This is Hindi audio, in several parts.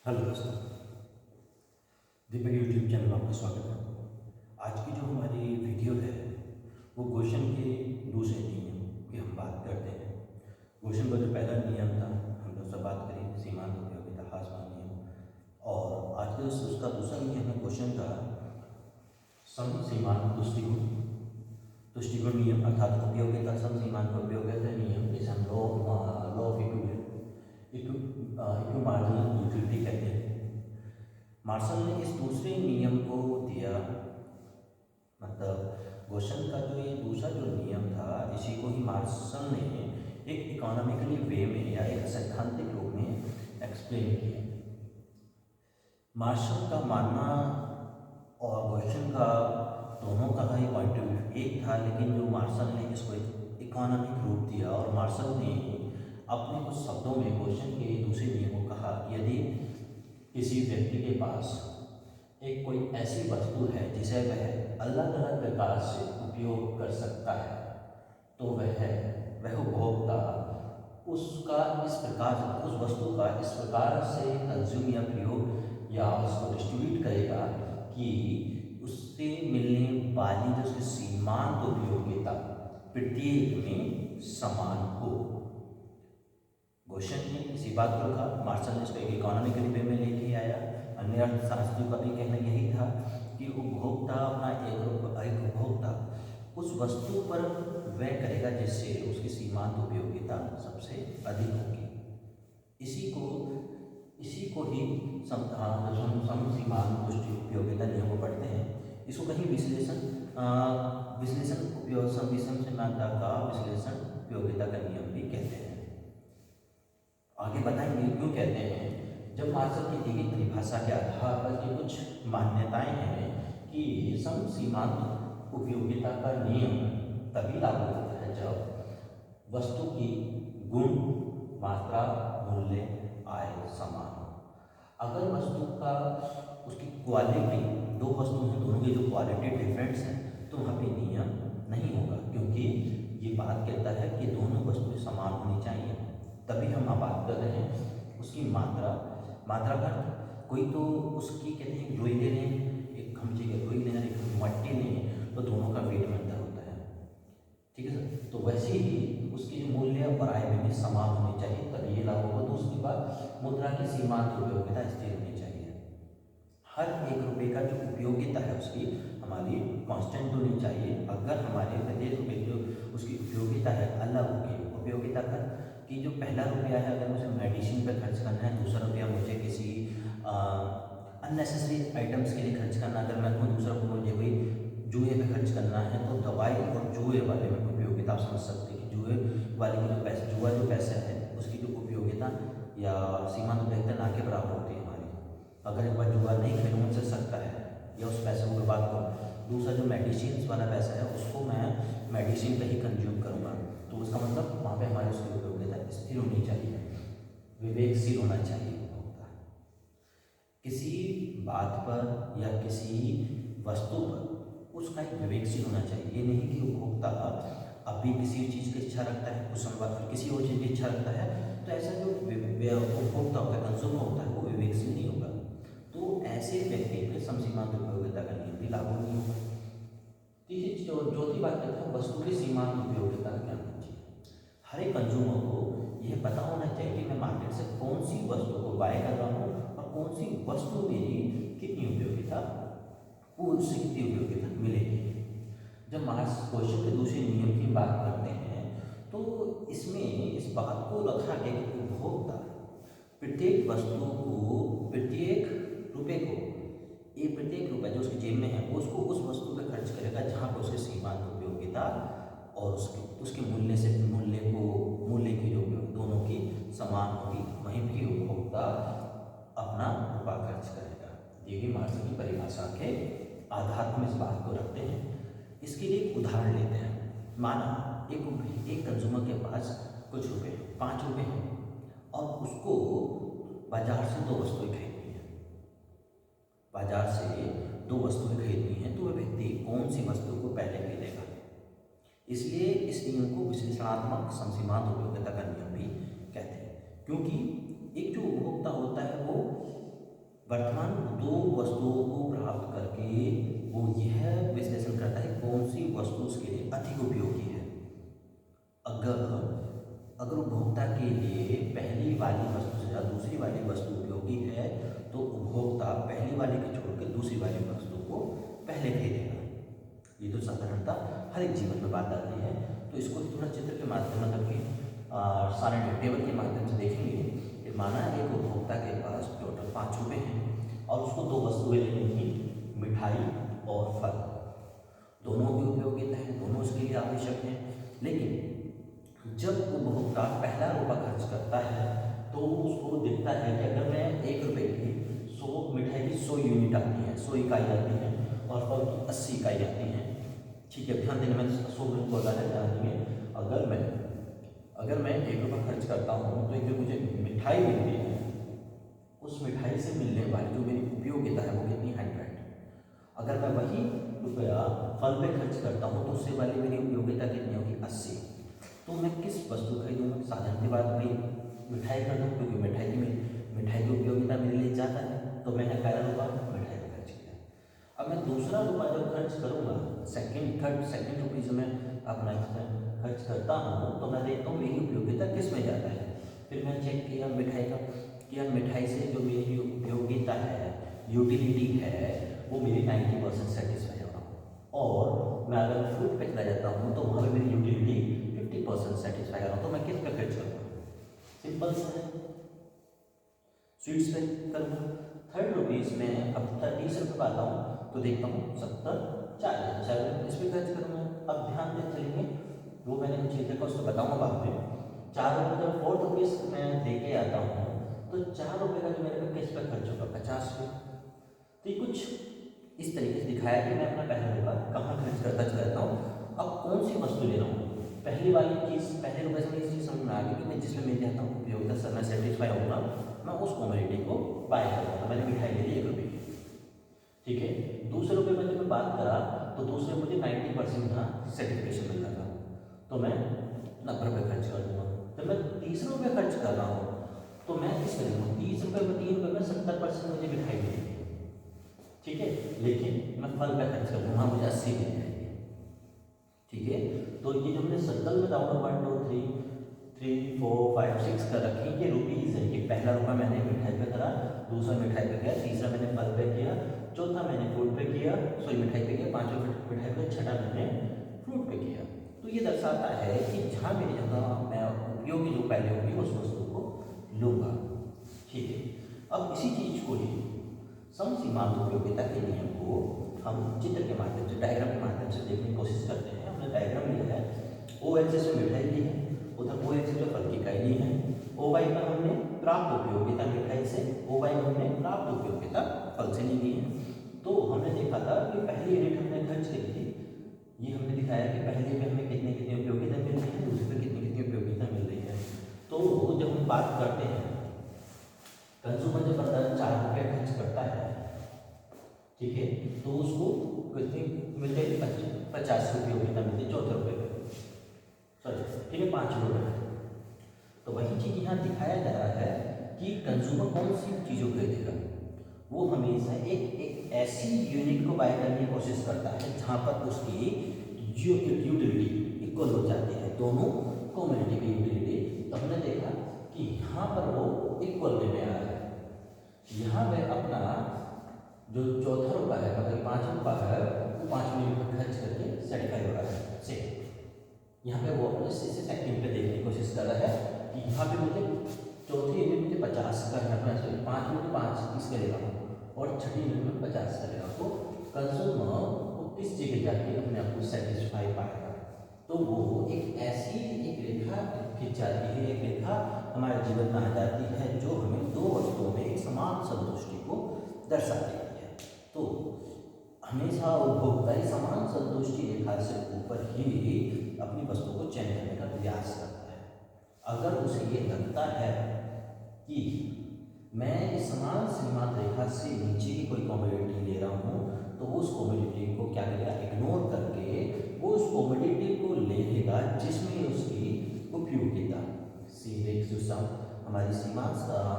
हेलो दोस्तों, दीपक यूट्यूब चैनल में आपका स्वागत है। आज की जो हमारी वीडियो है वो क्वेश्चन के दूसरे नियम की हम बात करते हैं। क्वेश्चन का जो पहला नियम था हम लोग सब बात करें सीमांत उपयोगिता ह्रासमान नियम, और आज का उसका दूसरा नियम है क्वेश्चन का समसीमांत तुष्टिगुण तुष्टिगुण नियम, अर्थात उपयोगिता समसीमांत उपयोगिता नियम इसे हम लॉ ऑफ इक्विमार्जिनल यूटिलिटी कहते हैं। मार्शल ने इस दूसरे नियम को दिया, मतलब क्वेश्चन का जो ये दूसरा जो नियम था इसी को ही मार्शल ने एक इकोनॉमिकली वे में या एक सैद्धांतिक रूप में एक्सप्लेन किया। मार्शल का मानना और क्वेश्चन का दोनों का ही पॉइंट ऑफ व्यू एक था, लेकिन जो मार्शल ने इसको एक इकोनॉमिक रूप दिया और मार्शल ने अपने कुछ शब्दों में क्वेश्चन के दूसरे नियम को कहा कि यदि किसी व्यक्ति के पास एक कोई ऐसी वस्तु है जिसे वह अलग अलग प्रकार से उपयोग कर सकता है तो वह उपभोक्ता उसका इस प्रकार उस वस्तु का इस प्रकार से कंज्यूम या प्रयोग या उसको डिस्ट्रीब्यूट करेगा कि उससे मिलने वाली जो उसकी सीमांत उपयोगिता प्रत्येक में समान हो। क्वेश्चन ने इसी बात को रखा, मार्शल ने इसको एक इकोनॉमिकल वे में लेके आया। अन्य अर्थशास्त्रियों का भी कहना यही था कि उपभोक्ता अपना एक उपभोक्ता उस वस्तु पर व्यय करेगा जिससे उसकी सीमांत उपयोगिता सबसे अधिक होगी। इसी को ही समसीमांत तुष्टि उपयोगिता नियम को पढ़ते हैं। इसको कहीं विश्लेषण उपयोग समसीमांतता का विश्लेषण उपयोगिता का नियम भी कहते हैं। आगे बताएंगे क्यों कहते हैं। जब मार्शल की दी गई परिभाषा के आधार पर ये कुछ मान्यताएं हैं कि समसीमांत उपयोगिता का नियम तभी लागू होता है जब वस्तु की गुण, मात्रा, मूल्य, आय समान हो। अगर वस्तु का उसकी क्वालिटी, दो वस्तु हैं दोनों की जो क्वालिटी डिफरेंस है तो वहाँ पे नियम नहीं होगा, क्योंकि ये बात कहता है कि दोनों वस्तुएं समान होनी चाहिए। तभी हम बात कर रहे हैं उसकी मात्रा का। कोई तो उसकी कहते हैं लोई ले लें, एक हम जगह लोई लें, एक मट्टी लें, तो दोनों का वेट में अंतर होता है, ठीक है सर। तो वैसे ही उसकी जो मूल्य और आय में भी समान होनी चाहिए तभी ये लागू होगा। तो उसके बाद मुद्रा की सीमांत उपयोगिता स्थिर होनी चाहिए। हर एक रुपये का जो उपयोगिता है उसकी हमारी कांस्टेंट होनी चाहिए। अगर हमारे प्रत्येक रुपये जो उसकी उपयोगिता है अलग होगी, उपयोगिता का कि जो पहला रुपया है अगर मुझे मेडिसिन पर खर्च करना है, दूसरा रुपया मुझे किसी अननेसेसरी आइटम्स के लिए खर्च करना, अगर मैं कहूँ दूसरा मुझे कोई जुए पे खर्च करना है, तो दवाई और जुए वाले में उपयोगिता आप समझ सकते हैं कि जुए वाले की जो पैसे जुआ जो पैसा है उसकी जो उपयोगिता या सीमांत उपयोगिता ना के बराबर होती है हमारी। अगर एक बार जुआ नहीं खेलूँ चल सकता है या उस पैसे को बर्बाद करूँ, दूसरा जो मेडिसिन वाला पैसा है उसको मैं मेडिसिन पे ही कंज्यूम करूँगा, तो उसका मतलब वहाँ पे हमारी उसकी उपयोगिता स्थिर होनी चाहिए, विवेकशील होना चाहिए। किसी बात पर या किसी वस्तु पर उसका एक विवेकशील होना चाहिए। ये नहीं कि उपभोक्ता अभी किसी चीज़ की इच्छा रखता है कुछ समय बाद फिर किसी और चीज़ की इच्छा रखता है, तो ऐसा जो उपभोक्ता होता है, कंज्यूमर होता है, वो विवेकशील नहीं होगा। तो ऐसे व्यक्ति पे समसीमांत उपयोगिता का नियम भी लागू नहीं होगा। तीसरी चौथी बात कहते हैं वस्तु की सीमांत उपयोगिता क्या होनी चाहिए। हर एक कंज्यूमर को यह पता होना चाहिए कि मैं मार्केट से कौन सी वस्तु को बाय कर रहा हूँ और कौन सी वस्तु मेरी कितनी उपयोगिता, उससे कितनी उपयोगिता मिलेगी। जब मार्क्स क्वेश्चन के दूसरे नियम की बात करते हैं तो इसमें इस बात को रखा गया कि उपभोक्ता प्रत्येक वस्तु को, प्रत्येक रुपये जो उसकी जेब में है वो उसको उस वस्तु पे खर्च करेगा जहाँ पर उसकी सीमांत उपयोगिता और उसके मूल्य की जो दोनों की समान होगी, वहीं भी उपभोक्ता अपना रुपया खर्च करेगा। ये भी मार्क्स की परिभाषा के आधार पर इस बात को रखते हैं। इसके लिए एक उदाहरण लेते हैं। माना एक कंज्यूमर के पास कुछ रुपए 5 रुपये हैं और उसको बाजार से दो वस्तुएं खरीदनी है। बाजार से दो वस्तुएं खरीदनी है तो वह व्यक्ति कौन सी वस्तु को पहले खरीदेगा। इसलिए इस नियम को विश्लेषणात्मक समसीमांत उपयोगिता का नियम भी कहते हैं, क्योंकि एक जो उपभोक्ता होता है वो वर्तमान दो वस्तुओं को प्राप्त करके वो यह विश्लेषण करता है कौन सी वस्तु उसके लिए अधिक उपयोगी है। अगर अगर उपभोक्ता के लिए पहली वाली वस्तु से ज़्यादा दूसरी वाली वस्तु उपयोगी है तो उपभोक्ता पहली वाली को छोड़कर दूसरी वाली वस्तु को पहले खरीदेगा। ये तो साधारणता हर एक जीवन में बात आती है। तो इसको थोड़ा चित्र के माध्यम मतलब कि सारे टेबल के माध्यम से देखेंगे कि माना एक उपभोक्ता के पास टोटल 5 रुपये हैं और उसको दो वस्तुएं लेनी थी, मिठाई और फल। दोनों की उपयोगिता है, दोनों उसके लिए आवश्यक हैं। लेकिन जब उपभोक्ता पहला रुपया खर्च करता है तो उसको दिखता है कि अगर मैं 1 रुपये की 100 मिठाई की 100 यूनिट आती हैं, 100 इकाई आती हैं और फल की 80 इकाई आती हैं। ठीक है, ध्यान देने में 100 मिनट को अगर ध्यान देंगे, अगर मैं 1 रुपया खर्च करता हूँ तो जो मुझे मिठाई मिलती है उस मिठाई से मिलने वाली जो मेरी उपयोगिता है वो कितनी 100। अगर मैं वही रुपया फल पे खर्च करता हूँ तो उससे वाली मेरी उपयोगिता कितनी होगी 80। तो मैं किस वस्तु खरीदूँगा? साधारण सी बात भाई मिठाई खरीदूँ, क्योंकि मिठाई की उपयोगिता मेरे लिए ज़्यादा है। तो मैंने पहला रुपया मिठाई पर खर्च किया। अब मैं दूसरा रुपया जब खर्च करूँगा, सेकेंड रुपीज़ में अपना खर्च करता हूँ तो मैं देखता हूँ मेरी उपयोगिता किस में ज़्यादा है। फिर मैं चेक किया मिठाई का कि मिठाई से जो मेरी उपयोगिता है, यूटिलिटी है, वो मेरी 90% सेटिस्फाई हो रहा हूँ। और मैं अगर फ्रूट पे चला जाता हूँ तो वहाँ पे मेरी यूटिलिटी 50% सेटिस्फाई हो रहा हूँ। तो मैं किस पे खर्च करूँगा? सिंपल सा है, स्वीट्स पे करूँगा। 30 रुपीज़ में अब 30 रुपये पाता हूँ तो देखता हूँ 70, 40 इस पर खर्च करूँगा। अब ध्यान दे चलेंगे, वो मैंने कुछ चीज़ें को उसको बताऊँगा बाद में। 4 रुपये जब 4 रुपीज़ मैं दे के आता हूँ तो 4 रुपये का जो मेरे पे किस पर खर्च होगा? 50 रुपये। तो ये कुछ इस तरीके से दिखाया कि मैं अपना पहला रुपया कहाँ खर्च करता चला जाता हूँ। अब कौन सी वस्तु ले रहा हूँ? पहली वाली चीज़, पहले रुपये से मुझे चीज़ समझ में आ गई कि मैं जिसमें मिल जाता हूँ उपयोगिता से मैं सेटिस्फाई होऊंगा, मैं उस कॉमोडिटी को बाय करूँगा। मैंने मिठाई ले ली 1 रुपये की, ठीक है। दूसरे रुपये में जब मैं बात करा तो दूसरे मुझे 90% का सेटिस्फेक्शन मिल रहा था, तो मैं 90 रुपये खर्च कर दूँगा। जब मैं 30 रुपये खर्च कर रहा हूँ तो मैं किस करूँगा? 30 रुपये में 3 रुपये में 70% मुझे मिठाई मिलेगी, ठीक है। लेकिन मैं फल पे खर्च कर दूँगा, मुझे 80 मिल जाएगी, ठीक है। तो ये जो हमने सर्कल में डाउन 1 2 3 4 5 6 कर रखी ये रुपीज़ है। ये पहला रुपया मैंने मिठाई पे करा, दूसरा मिठाई पे किया, तीसरा मैंने फल पे किया, चौथा मैंने फ्रूट पे किया, मिठाई पे किया, पाँचवा मिठाई पे, छठा मैंने फ्रूट पे किया। तो ये दर्शाता है कि जहाँ मेरी जगह मैं उपयोगी जो पहले होगी उस वस्तु को लूँगा, ठीक है। अब इसी चीज़ को ही समसीमांत उपयोगिता के नियम को हम चित्र के माध्यम से, डायग्राम के माध्यम से देखने की कोशिश करते हैं। हमने डायग्राम लिया है, ओ एक्सिस में मिठाई ली है, उधर ओ एक्सिस में फल की इकाई ली है। ओ वाई पर हमने प्राप्त उपयोगिता मिठाई से, ओ वाई में हमने प्राप्त उपयोगिता फल से ली गई है। तो हमने देखा था कि पहली यूनिट हमने खर्च की थी, ये हमने दिखाया कि पहले में हमें कितनी कितनी उपयोगिता मिल रही है, दूसरे में कितनी कितनी उपयोगिता मिल रही है। तो जब हम बात करते हैं कंज्यूमर जब 4 रुपये खर्च करता है, ठीक है, तो उसको कितनी मिलते हैं? 50 रुपये उपयोगिता मिलती है, 14 रुपये सॉरी, ठीक है, 5 रुपये। तो वही चीज़ यहाँ दिखाया जा रहा है कि कंज्यूमर कौन सी चीज़ों खरीदेगा। वो हमेशा एक ऐसी यूनिट को बाय करने की कोशिश करता है जहाँ पर उसकी जो यूटिलिटी इक्वल हो जाती है, दोनों कम्युनिटी की यूटिलिटी। तो हमने देखा कि यहाँ पर वो इक्वल वे में आ रहा है। यहाँ पे अपना जो चौथा रुपया है, मतलब 5 रुपया है, वो 5 मिनट खर्च करके सेटिस्फाई हो रहा है से। यहाँ पे वो अपने से सेकंड पे देखने की कोशिश कर रहा है कि यहाँ पे मुझे चौथी यूनिट मुझे 50 का यहाँ पे 5 मिनट 5 इसके ले रहा हूँ और छठी यूनिट में 50 का ले रहा हूँ। तो कंज्यूमर वो किस जगह जाके अपने आप को सेटिस्फाई पाएगा। तो वो एक ऐसी एक रेखा खिंच जाती है, एक रेखा हमारे जीवन में आ जाती है जो हमें दो वस्तुओं में एक समान संतुष्टि को दर्शाती है। तो हमेशा उपभोक्ता समान संतुष्टि रेखा से ऊपर ही अपनी वस्तु को चयन करने का प्रयास करता है। अगर उसे ये लगता है कि मैं इस समान सीमांत रेखा से नीचे की कोई कमोडिटी ले रहा हूँ, तो वो उस कमोडिटी को क्या करेगा? इग्नोर करके वो उस कमोडिटी को लेगा जिसमें उसकी उपयोगिता सीधे हमारी सीमांत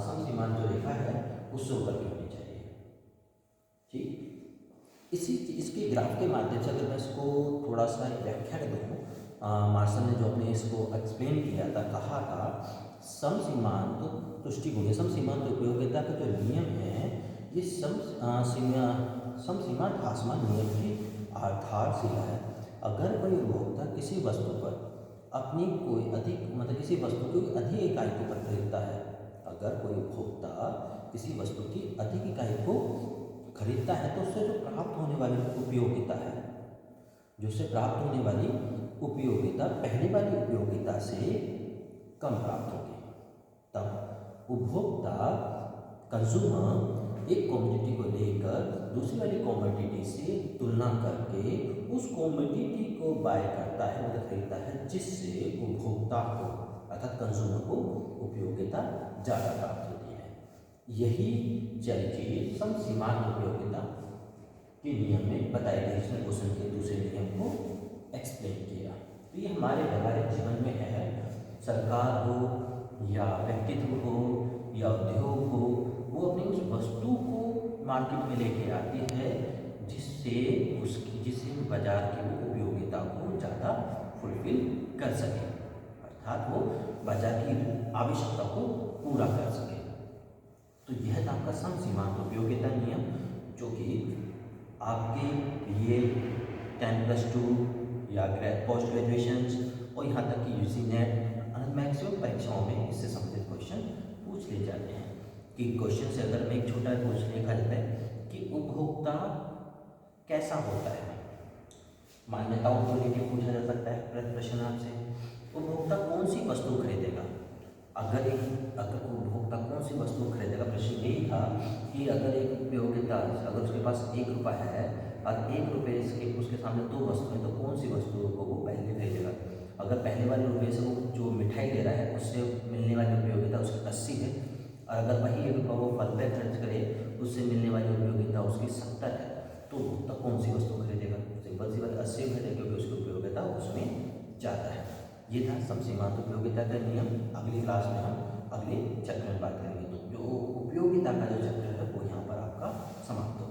समसीमांत जो रेखा है उससे ऊपर की होनी चाहिए। इसके ग्राफ के माध्यम से अगर मैं इसको थोड़ा सा व्याख्या दूँ, मार्शल ने जो अपने इसको एक्सप्लेन किया था, कहा था समसीमांत तुष्टिगुण, समसीमांत उपयोगिता का जो नियम है ये समसीमांत आसमान नियम की आधारशिला है। अगर कोई उपभोक्ता किसी वस्तु पर अपनी कोई अधिक मतलब किसी वस्तु की अधिक इकाई को खरीदता है, अगर कोई उपभोक्ता किसी वस्तु की अधिक इकाई को खरीदता है तो उससे जो प्राप्त होने वाली उपयोगिता है, जो उससे प्राप्त होने वाली उपयोगिता पहले वाली उपयोगिता से कम प्राप्त होगी। तब उपभोक्ता कंज्यूमर एक कमोडिटी को लेकर दूसरी वाली कमोडिटी से तुलना करके उस कमोडिटी को बाय करता है, मतलब खरीदता है, जिससे उपभोक्ता को अर्थात कंज्यूमर को उपयोगिता ज़्यादा प्राप्त होती है। यही चीज़ समसीमांत उपयोगिता के नियम में बताई गई, जिसने क्वेश्चन के दूसरे नियम को एक्सप्लेन किया। तो ये हमारे व्यवहारिक जीवन में है, सरकार हो या व्यक्तित्व हो या उद्योग हो, वो अपनी उस वस्तु को मार्केट में लेके आती है जिससे बाजार की वो उपयोगिता को ज़्यादा फुलफिल कर सके, अर्थात वो बाजार की आवश्यकता को पूरा कर सके। तो यह था आपका समसीमांत उपयोगिता नियम, जो कि आपके लिए 10+2 या पोस्ट ग्रेजुएशन और यहाँ तक कि यूजी नेट मैक्सिमम परीक्षाओं में इससे संबंधित क्वेश्चन पूछ लिए जाते हैं। कि क्वेश्चन से अगर मैं एक छोटा क्वेश्चन लिखा जाता है कि उपभोक्ता कैसा होता है, मान्यताओं को लेकर पूछा जा सकता है प्रश्न आपसे। उपभोक्ता कौन सी वस्तु खरीदेगा, अगर उपभोक्ता कौन सी वस्तु खरीदेगा, प्रश्न यही था कि अगर एक उपयोगिता, अगर उसके पास 1 रुपया है और 1 रुपये उसके सामने 2 वस्तुएं, तो कौन सी वस्तु को वो पहले खरीदेगा। अगर पहले वाले रुपये से वो जो मिठाई ले रहा है उससे मिलने वाली उपयोगिता उसकी 80 है, और अगर वही 1 रुपया वो फल पे खर्च करे उससे मिलने वाली उपयोगिता उसकी 70 है, तो उपभोक्ता कौन सी वस्तु खरीदेगा। सिंपल सी बात 80 खरीदेगा, क्योंकि उसकी उपयोगिता उसमें ज़्यादा है। ये था समसीमांत उपयोगिता का नियम। अगली क्लास में हम अगले चैप्टर में बात करेंगे। तो जो उपयोगिता का जो चैप्टर है वो यहाँ पर आपका समाप्त होता है।